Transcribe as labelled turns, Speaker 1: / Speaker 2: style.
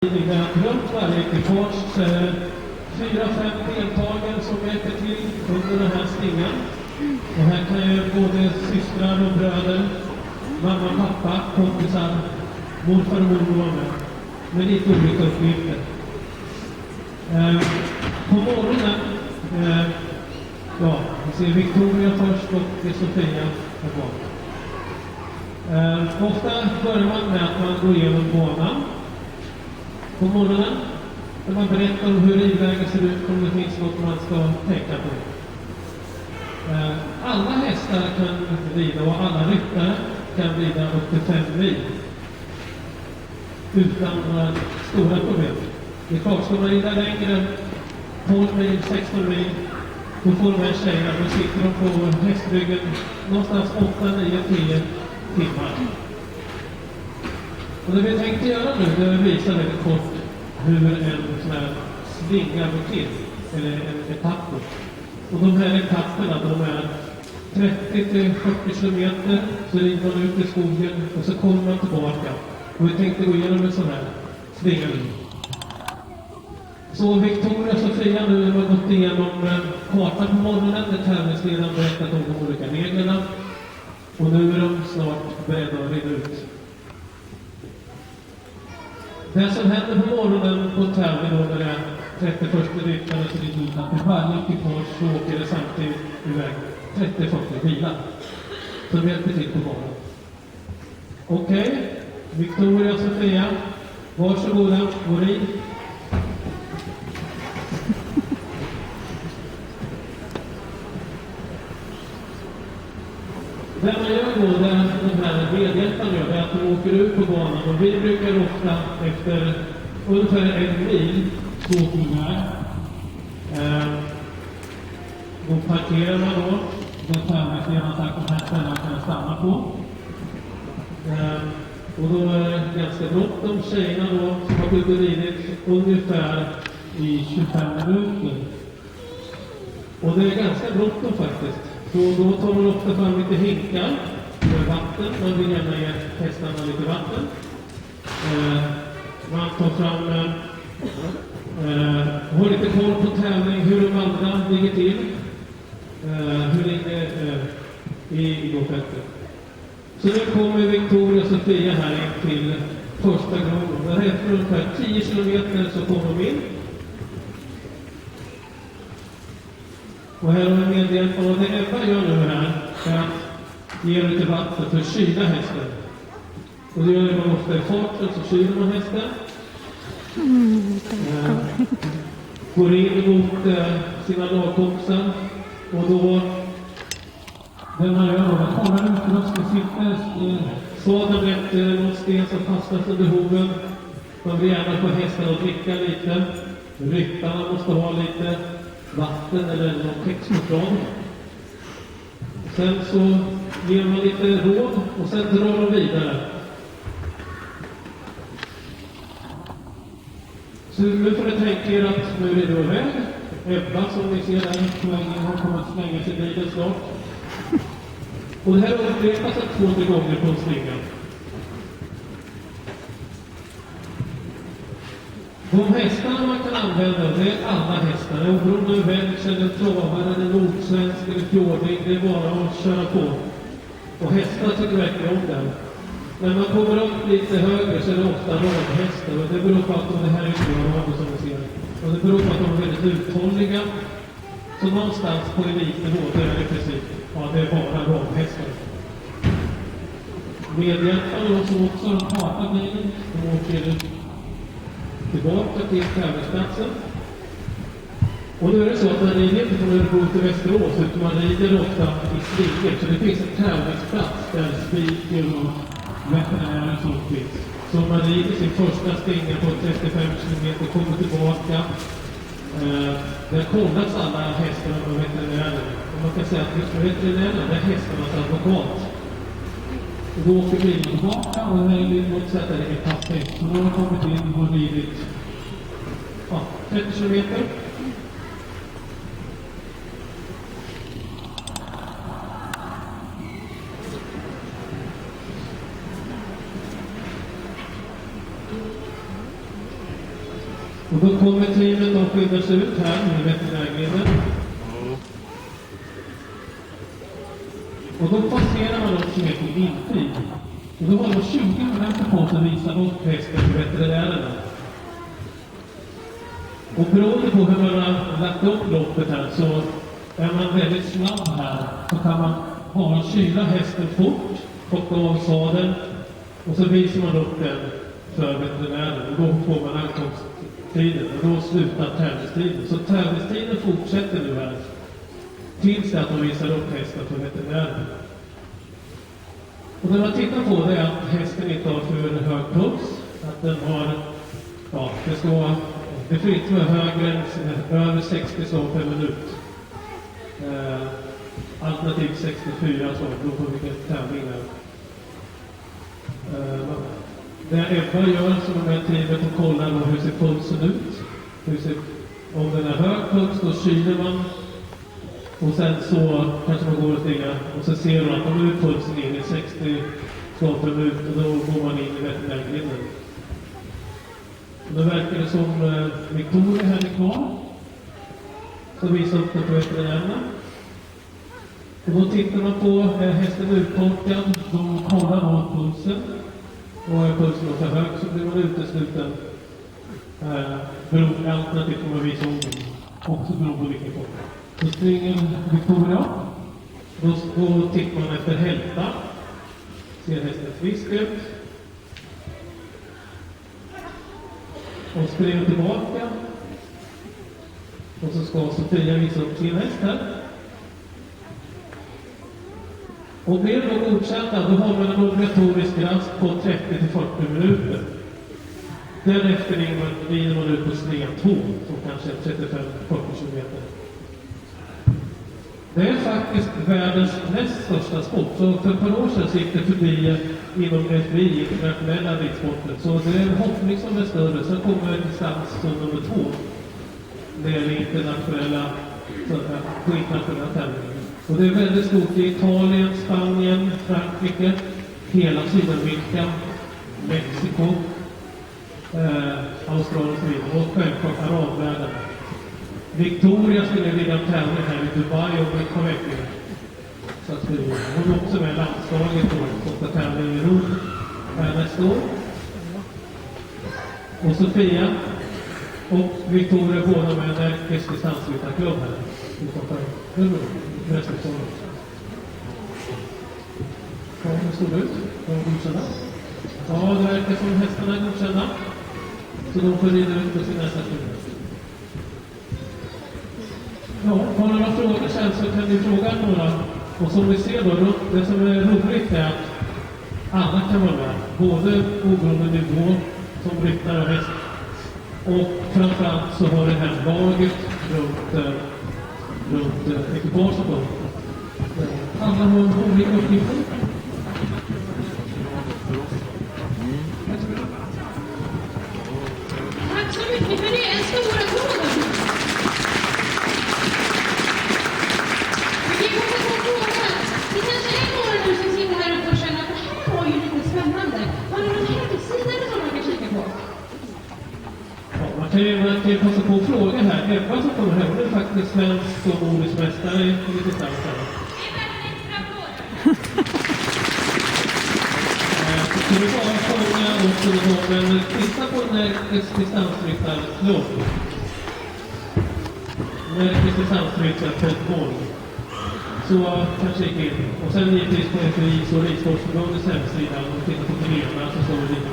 Speaker 1: Runt varje ekipage så är det 4-5 deltagare som hjälper till under den här stingan. Och här kan ju både systrar och bröder, mamma, pappa, kompisar, morfar och mormor vara med lite olika uppgifter. På morgonen, vi ser Victoria först och Sofia här bak. Ofta börjar man med att man går igenom banan på morgonen, där man berättar om hur ridvägen ser ut, om det finns något man ska tänka på. Alla hästar kan rida och alla ryttare kan rida upp till 5 mil utan några stora problem. Det är klart, ska man rida längre, 12 mil, 16 mil, då får de här tjejerna, då sitter de på hästryggen någonstans 8, 9, 10 timmar. Och det vi tänkte göra nu, det är att visa väldigt kort hur en sån här svinga går till, eller en etapp. Och de här etapperna, de är 30-40 kilometer, så rider man ut i skogen och så kommer man tillbaka. Och vi tänkte gå igenom en sån här svinga nu. Så Victoria och Sofia nu har gått igenom kartan på morgonen, där tävlingsledaren berättat om de olika reglerna. Och nu är de snart beredda att rida ut. Det som händer på morgonen på tävling då när det är 31 ryttare så det är att i varje ekipage så åker det samtidigt iväg 30-40 bilar som hjälper till på banan. Okej, Victoria och Sofia, varsågoda och rid. Det man gör då, det de här medhjälparna gör, är att de åker ut på banan. Och vi brukar ofta efter ungefär 1 mil så åker vi här. Då parkerar man då. Den tävlingsledaren har sagt att den här ställen kan stanna på. Och då är det ganska bråttom. Tjejerna då som har blivit ridit ungefär i 25 minuter. Och det är ganska bråttom faktiskt. Så då tar man ofta fram lite hinkar med vatten. Man vill gärna ge hästarna lite vatten. Man tar fram har lite koll på tävling, hur de andra ligger till. Hur ligger i gåfältet. Så nu kommer Victoria och Sofia här in till första gången. Där efter ungefär 10 kilometer så kommer de in. Och här har vi medhjälpare, och det Ebba gör nu här är att ge lite vatten för att kyla hästen. Och det gör man ofta i farten, så kyler man hästen. Går in mot sina lagkompisar. Och då, det man gör då, man kollar ut hur de ska sitta. Sadeln rätt mot sten som fastnas under hoven. Man vill gärna få hästen att dricka lite. Ryttarna måste ha lite vatten eller någon kexchoklad. Sen så ger man lite råd och sen drar de vidare. Så nu får ni tänka er att nu är det iväg. Ebba som ni ser där på vägen har kommit att slänga sig bilen snart. Och det här upprepas 2-3 gånger på en slinga. De hästarna man kan använda, det är alla hästar. Oberoende av välch eller travare eller nordsvensk eller fjording, det är bara att köra på. Och hästar tycker verkligen om den. När man kommer upp lite högre så är det ofta ramhästar. Och det beror på att det här är inte som vi ser. Och det beror på att de är väldigt uthålliga. Så någonstans på elitnivå, det är det precis. Ja, det är bara ramhästar. Medhjälparna som också har pratat med de åker tillbaka till tävlingsplatsen. Och nu är det så att man rider inte från Örebro till Västerås, utan man rider ofta i stiger. Så det finns en tävlingsplats där spiker och veterinärer som finns. Så man rider sin första stinga på 35 kilometer, kommer tillbaka. Där kollas alla hästarna på veterinärer. Och man kan säga att veterinärerna är hästarnas advokat. Och då åker bilen tillbaka och den här bilen mot sätta det i passhäst. Så då har kommit in och ridit 30 kilometer. Och då kommer teamet, de skiljer sig ut här i veterinärgrenen. Och då passerar man något som heter intyg. Och då har man 20 minuter på sig att visa upp hästen till veterinärerna. Och beroende på hur man har lagt upp loppet här, så är man väldigt snabb här, så kan man bara kyla hästen fort, plocka av sadeln, och så visar man upp den för veterinären. Och då får man ankomsttiden, och då slutar tävlingstiden. Så tävlingstiden fortsätter nu här, tills att de visar upp hästen för veterinären. Och det man tittar på, det är att hästen inte har för hög puls, att den har, ja, det får inte vara högre än över 60 slag per minut. Alternativ 64 slag, då får vi en tävling där. Det Ebba gör som de här teamet och kollar hur ser pulsen ut. Om den är hög puls, då kyler man. Och sen så kanske man går och stiga och så ser man att nu är pulsen in i 60 slag per minut, och då går man in i veterinärgrinden. Då verkar det som Victoria här är kvar. Så visar upp det på veterinärerna. Och då tittar man på hästen uttorkad. De kollar då pulsen. Och är pulsen för hög så blir man utesluten. Alternativt får man visa orden. Också beroende på vilken form. Så springer Victoria. Då tittar man efter hälta. Ser hästen frisk ut. Och springer tillbaka. Och så ska Sofia visa upp sin häst här. Och blir de godkända, då har man en obligatorisk rast på 30-40 minuter. Därefter rider man ut på sned 2, som kanske är 35-40 kilometer. Det är faktiskt världens näst största sport. Så för ett par år sedan gick det förbi inom FBI, internationella ridsporten. Så det är en hoppning som är större. Sen kommer distans som nummer 2. Det är internationella tävlingar. Och det är väldigt stort i Italien, Spanien, Frankrike, hela Sydamerika, Mexiko, Australien och så vidare. Och självklart arabvärlden. Victoria skulle rida en tävling här i Dubai om ett par veckor. Så att hon är också med i landslaget och ska tävla i Rom här nästa år. Och Sofia och Victoria båda med en Närkes distansryttarklubb här. Ja, hur såg det ut? Var de godkända? Ja, det verkar som hästarna är godkända. Så de får rida ut på sin nästa tur. Ja, har några frågor sen så kan ni fråga några. Och som vi ser då, det som är roligt är att alla kan vara med. Både oberoende nivå som ryttare och häst. Och framförallt så har det här laget runt ekipaget då. Alla har olika uppgifter.
Speaker 2: Tack så mycket för det. En stor applåd. Vi kommer få frågan. Det kanske är några nu som sitter här uppe och känner att det här var ju lite spännande. Har ni någon hemsida som man kan kika på?
Speaker 1: Man kan ju passa på att fråga här. Ebba som kommer hem, det är faktiskt svensk och nordisk mästare i distans här. Så det var en fråga också då, men titta på Närkes distansryttarklubb. Närkes distansryttarklubb. Så kanske gick in. Och sen givetvis på FBI och Ridsportförbundets hemsida och titta på grenar så står det lite